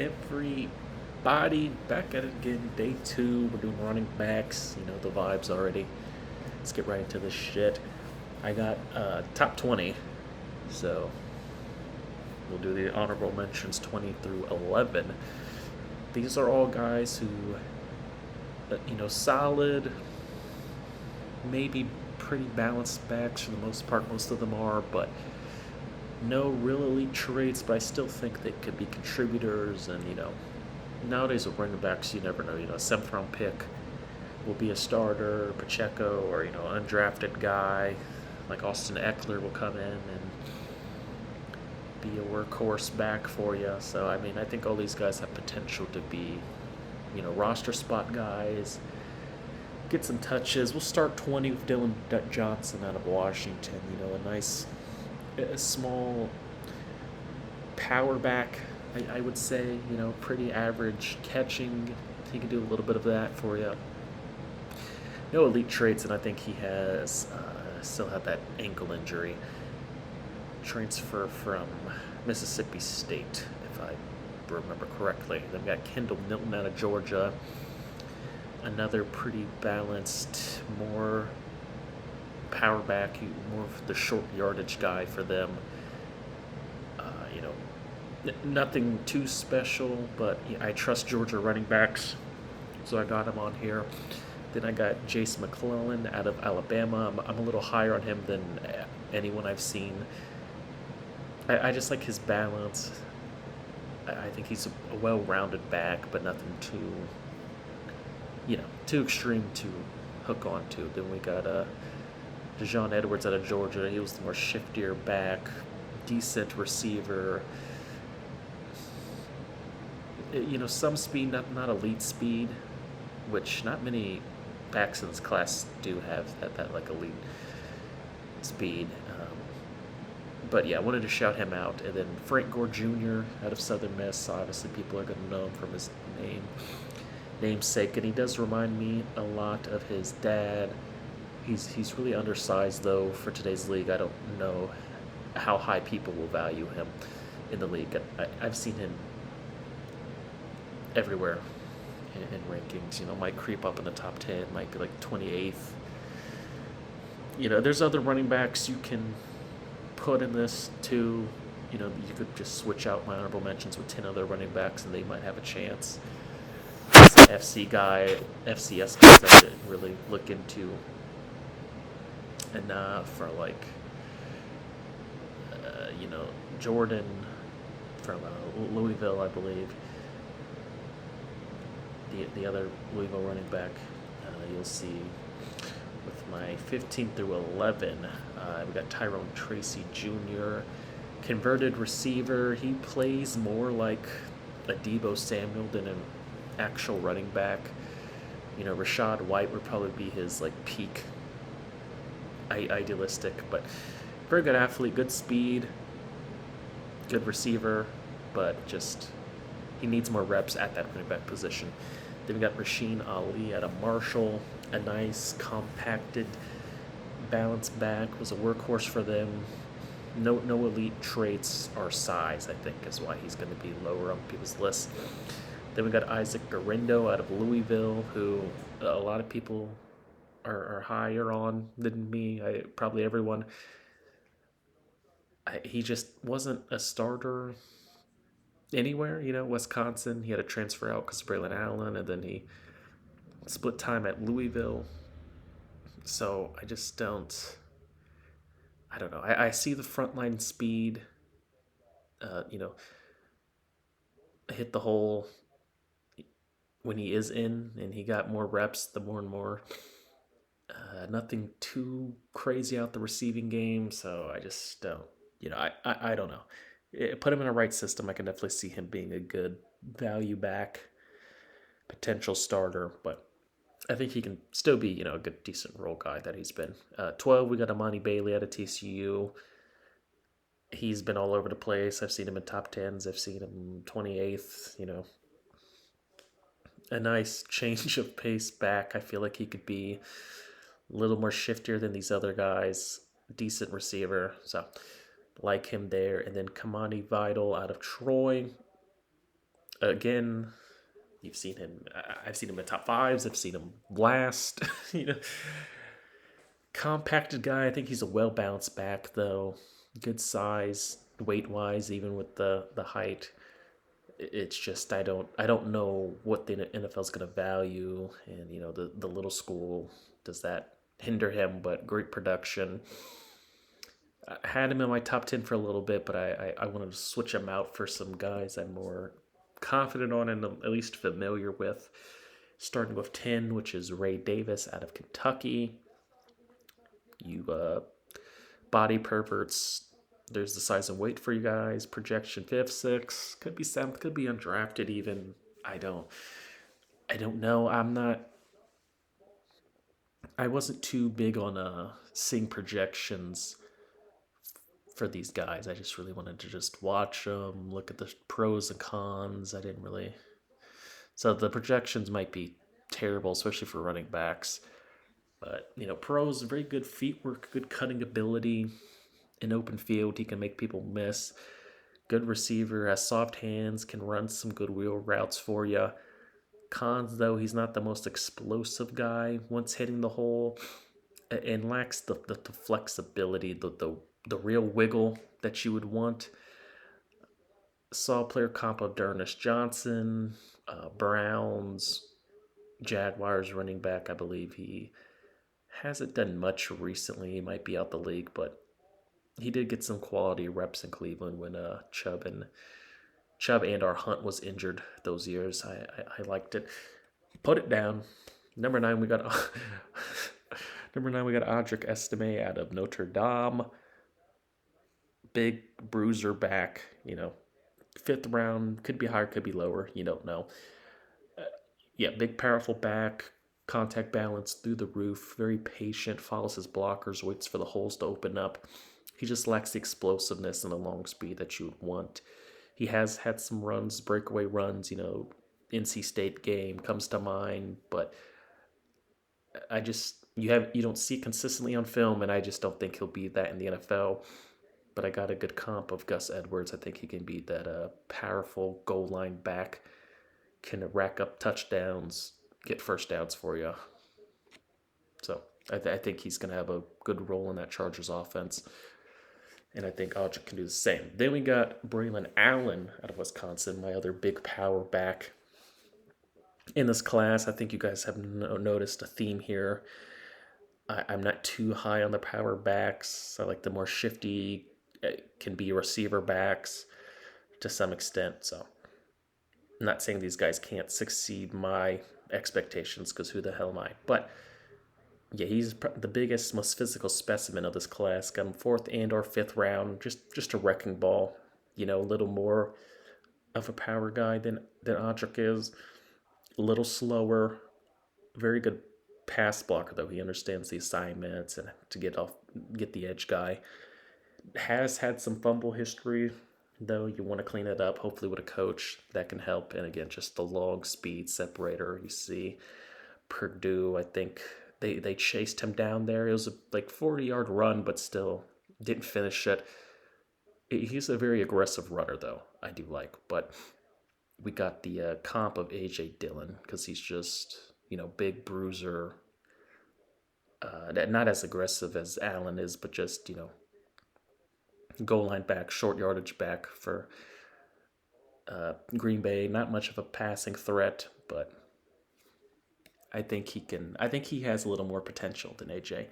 Everybody, back at it again. Day two. We're doing running backs. You know the vibes already. Let's get right into this shit. I got top 20, so we'll do the honorable mentions 20 through 11. These are all guys who, solid, maybe pretty balanced backs for the most part. Most of them are, but no real elite traits. But I still think they could be contributors, and nowadays with running backs, you never know. A seventh round pick will be a starter, Pacheco, or an undrafted guy like Austin Eckler will come in and be a workhorse back for you. So I think all these guys have potential to be, roster spot guys. Get some touches. We'll start 20 with Dylan Johnson out of Washington. A nice, a small power back, I would say. Pretty average catching. He can do a little bit of that for you. No elite traits, and I think he has still had that ankle injury. Transfer from Mississippi State, if I remember correctly. Then we got Kendall Milton out of Georgia. Another pretty balanced, more power back, more of the short yardage guy for them. Nothing too special, but I trust Georgia running backs, so I got him on here. Then I got Jace McClellan out of Alabama. I'm a little higher on him than anyone I've seen. I just like his balance. I think he's a well-rounded back, but nothing too extreme to hook onto. Then we got Dejon Edwards out of Georgia. He was the more shiftier back, decent receiver. Some speed, not elite speed, which not many backs in this class do have that like elite speed. But yeah, I wanted to shout him out. And then Frank Gore Jr. out of Southern Miss. Obviously, people are going to know him from his namesake, and he does remind me a lot of his dad. He's really undersized though for today's league. I don't know how high people will value him in the league. I've seen him everywhere in rankings. Might creep up in the top 10, might be like 28th. There's other running backs you can put in this too. You could just switch out my honorable mentions with 10 other running backs and they might have a chance. FCS guys I didn't really look into enough for Jordan from Louisville, I believe. The other Louisville running back you'll see with my 15 through 11. We got Tyrone Tracy Jr., converted receiver. He plays more like a Deebo Samuel than an actual running back. Rashad White would probably be his peak idealistic, but very good athlete, good speed, good receiver, but just he needs more reps at that running back position. Then we got Rasheen Ali out of Marshall, a nice compacted balanced back, was a workhorse for them. No elite traits or size, I think, is why he's going to be lower on people's list. Then we got Isaac Garindo out of Louisville, who a lot of people are higher on than me. Probably everyone. He just wasn't a starter anywhere. Wisconsin, he had to transfer out because of Braylon Allen, and then he split time at Louisville. So I just don't. I don't know. I see the frontline speed. Hit the hole when he is in, and he got more reps the more and more. Nothing too crazy out the receiving game, so I just don't. I don't know. Put him in a right system, I can definitely see him being a good value back, potential starter, but I think he can still be, a good, decent role guy that he's been. 12, we got Amani Bailey out of TCU. He's been all over the place. I've seen him in top 10s. I've seen him 28th, A nice change of pace back. I feel like he could be a little more shiftier than these other guys. Decent receiver. So, like him there. And then Kamani Vidal out of Troy. again, you've seen him. I've seen him in top fives. I've seen him last. you know, compacted guy. I think he's a well balanced back though. Good size, weight wise, even with the height. It's just I don't know what the NFL's going to value, and the little school, does that hinder him? But great production. I had him in my top 10 for a little bit, but I wanted to switch him out for some guys I'm more confident on and at least familiar with. Starting with 10, which is Ray Davis out of Kentucky. You body perverts, there's the size and weight for you guys. Projection fifth, sixth, could be seventh, could be undrafted even. I don't I don't know. I wasn't too big on seeing projections for these guys. I just really wanted to just watch them, look at the pros and cons. I didn't really. So the projections might be terrible, especially for running backs. But pros, very good feet work, good cutting ability. In open field, he can make people miss. Good receiver, has soft hands, can run some good wheel routes for you. Cons, though, he's not the most explosive guy once hitting the hole, and lacks the flexibility, the real wiggle that you would want. Saw player comp of Darnus Johnson, Browns, Jaguars running back. I believe he hasn't done much recently. He might be out the league, but he did get some quality reps in Cleveland when Chubb and our Hunt was injured those years. I liked it. Put it down. Number nine, we got number nine. We got Audric Estime out of Notre Dame. Big bruiser back. Fifth round, could be higher, could be lower. You don't know. Yeah, big powerful back. Contact balance through the roof. Very patient. Follows his blockers. Waits for the holes to open up. He just lacks the explosiveness and the long speed that you would want. He has had some runs, breakaway runs. NC State game comes to mind, but I just you don't see it consistently on film, and I just don't think he'll be that in the NFL. But I got a good comp of Gus Edwards. I think he can be that powerful goal line back, can rack up touchdowns, get first downs for you. So I think he's going to have a good role in that Chargers offense. And I think Audric can do the same. Then we got Braylon Allen out of Wisconsin, my other big power back in this class. I think you guys have noticed a theme here. I'm not too high on the power backs. I like the more shifty, can be receiver backs to some extent. So I'm not saying these guys can't succeed my expectations, because who the hell am I? But yeah, he's the biggest, most physical specimen of this class. Got him fourth and or fifth round. Just a wrecking ball. A little more of a power guy than Audric is. A little slower. Very good pass blocker though. He understands the assignments and to get the edge guy. Has had some fumble history though. You want to clean it up. Hopefully with a coach that can help. And again, just the long speed separator. You see Purdue, I think they chased him down there. It was a 40-yard run, but still didn't finish it. He's a very aggressive runner, though. I do like. But we got the comp of A.J. Dillon, because he's just, big bruiser. Not as aggressive as Allen is, but just, goal line back, short yardage back for Green Bay. Not much of a passing threat, but I think he has a little more potential than AJ.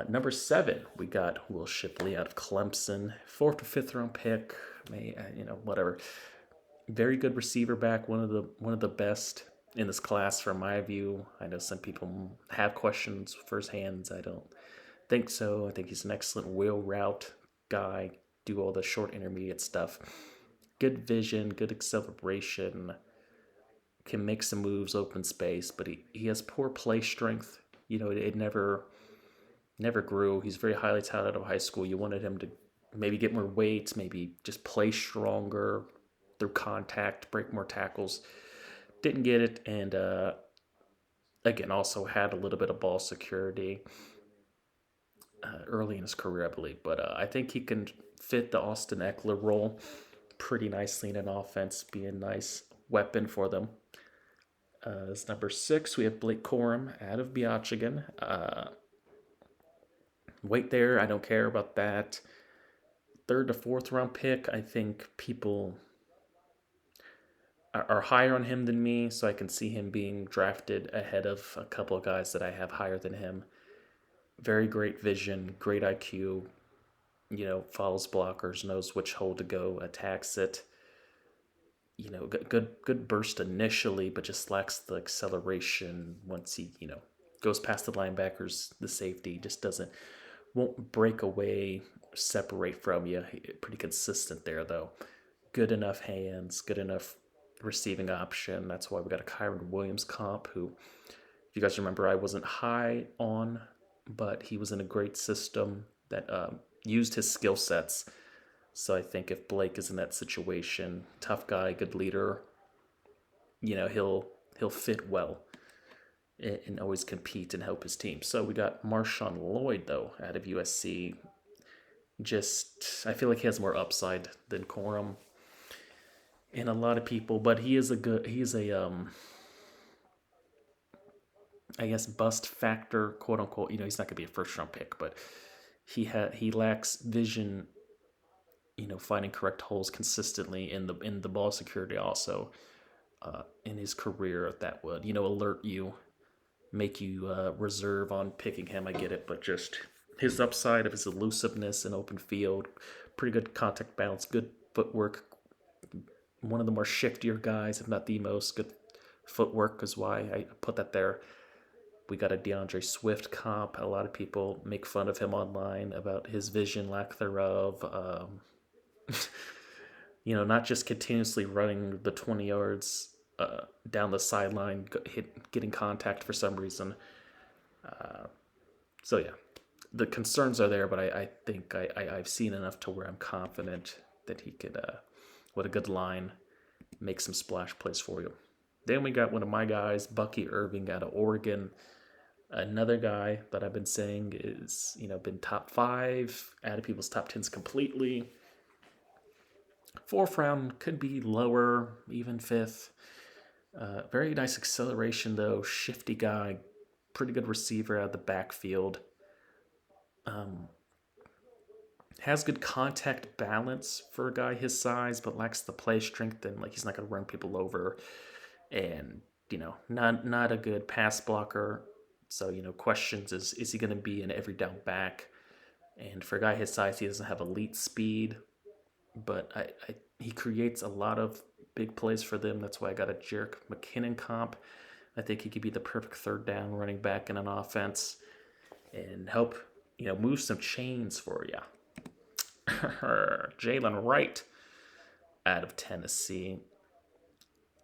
Number 7, we got Will Shipley out of Clemson, 4th or 5th round pick. Whatever. Very good receiver back, one of the best in this class from my view. I know some people have questions for his hands. I don't think so. I think he's an excellent wheel route guy. Do all the short intermediate stuff. Good vision, good acceleration. Can make some moves, open space, but he has poor play strength. It never grew. He's very highly touted out of high school. You wanted him to maybe get more weight, maybe just play stronger through contact, break more tackles. Didn't get it, and again, also had a little bit of ball security early in his career, I believe. But I think he can fit the Austin Eckler role. pretty nicely in an offense, be a nice weapon for them. As number 6, we have Blake Corum out of Michigan. Wait there, I don't care about that. Third to fourth round pick, I think people are higher on him than me, so I can see him being drafted ahead of a couple of guys that I have higher than him. Very great vision, great IQ, follows blockers, knows which hole to go, attacks it. Good burst initially, but just lacks the acceleration once he, goes past the linebackers, the safety just won't break away, separate from you. Pretty consistent there though. Good enough hands, good enough receiving option. That's why we got a Kyron Williams comp, who, if you guys remember, I wasn't high on, but he was in a great system that used his skill sets. So I think if Blake is in that situation, tough guy, good leader, he'll fit well and always compete and help his team. So we got Marshawn Lloyd though out of USC. Just I feel like he has more upside than Corum and a lot of people, but he's a I guess bust factor, quote unquote. He's not gonna be a first round pick, but he lacks vision. Finding correct holes consistently in the ball security also in his career that would alert you, make you reserve on picking him. I get it, but just his upside of his elusiveness in open field, pretty good contact balance, good footwork. One of the more shiftier guys, if not the most. Good footwork is why I put that there. We got a DeAndre Swift comp. A lot of people make fun of him online about his vision, lack thereof. Not just continuously running the 20 yards down the sideline, getting contact for some reason. So yeah, the concerns are there, but I think I've seen enough to where I'm confident that he could, with a good line, make some splash plays for you. Then we got one of my guys, Bucky Irving out of Oregon. Another guy that I've been saying is, been top 5, out of people's top 10s completely. 4th round could be lower, even 5th. Very nice acceleration though, shifty guy, pretty good receiver out of the backfield. Has good contact balance for a guy his size, but lacks the play strength and he's not going to run people over. And not a good pass blocker. So questions is he going to be an every down back? And for a guy his size, he doesn't have elite speed, but he creates a lot of big plays for them. That's why I got a Jerick McKinnon comp. I think he could be the perfect third down running back in an offense and help move some chains for you. Jalen Wright out of Tennessee.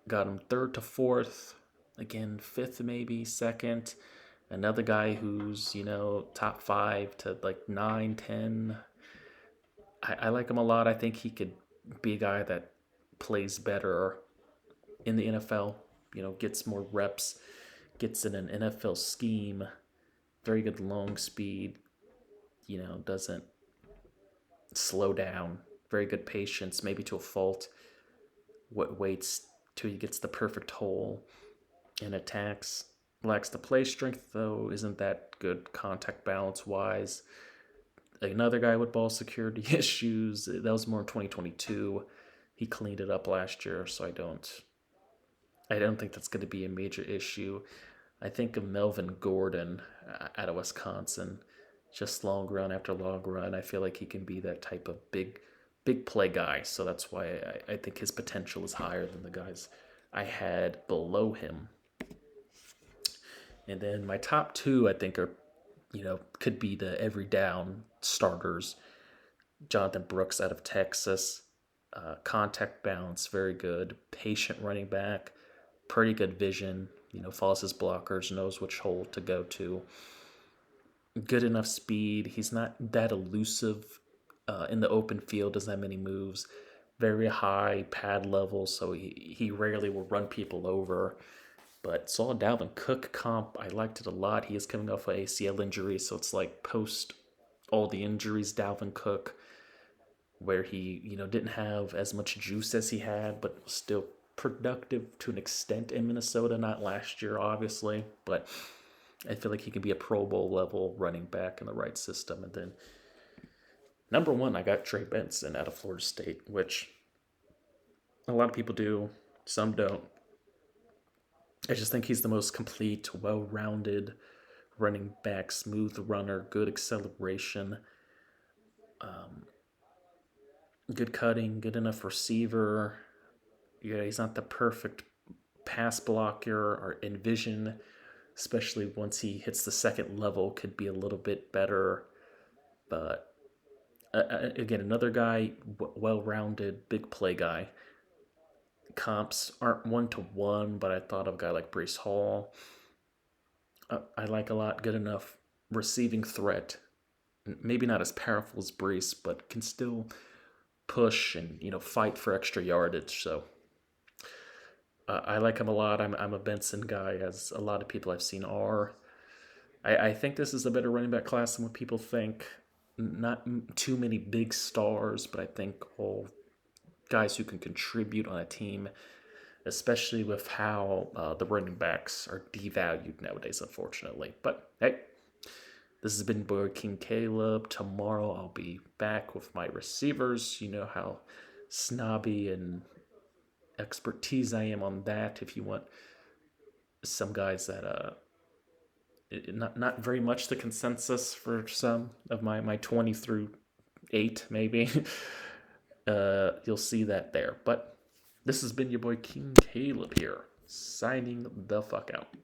Got him 3rd to 4th. Again, 5th maybe, 2nd. Another guy who's, top 5 to 9, 10. I like him a lot. I think he could be a guy that plays better in the NFL, gets more reps, gets in an NFL scheme, very good long speed, doesn't slow down, very good patience, maybe to a fault, waits till he gets the perfect hole and attacks. Lacks the play strength, though, isn't that good contact balance wise. Another guy with ball security issues, that was more in 2022. He cleaned it up last year, so I don't think that's going to be a major issue. I think of Melvin Gordon out of Wisconsin, just long run after long run. I feel like he can be that type of big play guy, so that's why I think his potential is higher than the guys I had below him. And then my top 2, I think, are, could be the every down starters. Jonathan Brooks out of Texas. Contact balance, very good. Patient running back. Pretty good vision. Follows his blockers, knows which hole to go to. Good enough speed. He's not that elusive in the open field, doesn't have many moves. Very high pad level, so he rarely will run people over. But saw Dalvin Cook comp. I liked it a lot. He is coming off an ACL injury, so it's like post all the injuries, Dalvin Cook. where he, didn't have as much juice as he had, but was still productive to an extent in Minnesota. Not last year, obviously, but I feel like he can be a Pro Bowl level running back in the right system. And then number one, I got Trey Benson out of Florida State, which a lot of people do, some don't. I just think he's the most complete, well rounded running back, smooth runner, good acceleration, good cutting, good enough receiver. Yeah, he's not the perfect pass blocker or envision, especially once he hits the second level, could be a little bit better. But again, another guy, well rounded, big play guy. Comps aren't 1-to-1, but I thought of a guy like Brees Hall. I like a lot, good enough receiving threat. Maybe not as powerful as Brees, but can still push and fight for extra yardage. So I like him a lot. I'm a Benson guy, as a lot of people I've seen are. I think this is a better running back class than what people think. Not too many big stars, but I think all guys who can contribute on a team, especially with how the running backs are devalued nowadays, unfortunately. But hey, this has been Boy King Caleb. Tomorrow I'll be back with my receivers. You know how snobby and expertise I am on that. If you want some guys that not very much the consensus for some of my 20 through 8 maybe, you'll see that there. But this has been your boy King Caleb here, signing the fuck out.